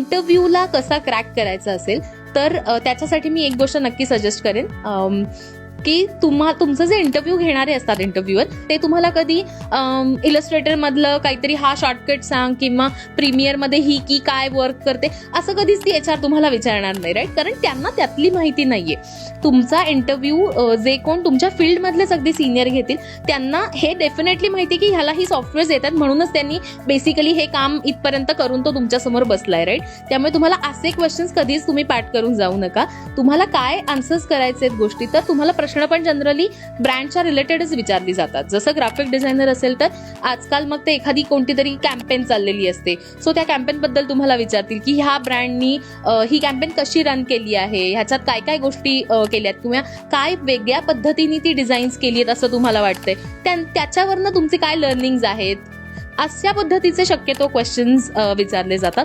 इंटरव्ह्यूला कसा क्रॅक करायचा असेल तर त्याच्यासाठी मी एक गोष्ट नक्की सजेस्ट करेन की तुमचं जे इंटरव्ह्यू घेणारे असतात इंटरव्ह्यूअर ते तुम्हाला कधी इलस्ट्रेटर मधलं काहीतरी हा शॉर्टकट सांग किंवा प्रीमियर मध्ये ही की काय वर्क करते असं कधीच ती HR तुम्हाला विचारणार नाही, राईट? कारण त्यांना त्यातली माहिती नाहीये. तुमचा इंटरव्ह्यू जे कोण तुमच्या फील्ड मधलेच अगदी सिनियर घेतील त्यांना हे डेफिनेटली माहिती की ह्याला ही सॉफ्टवेअर्स येतात म्हणूनच त्यांनी बेसिकली हे काम इथपर्यंत करून तो तुमच्या समोर बसलाय, राईट? त्यामुळे तुम्हाला असे क्वेश्चन्स कधीच तुम्ही पाठ करून जाऊ नका. तुम्हाला काय आन्सर्स करायचे आहेत गोष्टी तर तुम्हाला प्रश्न पण जनरली ब्रँडच्या रिलेटेडच विचारली जातात. जसं ग्राफिक डिझायनर असेल तर आजकाल मग ते एखादी कोणती तरी कॅम्पेन चाललेली असते, सो त्या कॅम्पेन बद्दल तुम्हाला विचारतील की ह्या ब्रँडनी ही कॅम्पेन कशी रन केली आहे, ह्याच्यात काय काय गोष्टी केल्यात किंवा काय वेगळ्या पद्धतीने ती डिझाईन्स केली आहेत असं तुम्हाला वाटतंय, त्याच्यावरनं तुमचे काय लर्निंग्स आहेत, अशा पद्धतीचे शक्यतो क्वेश्चन्स विचारले जातात.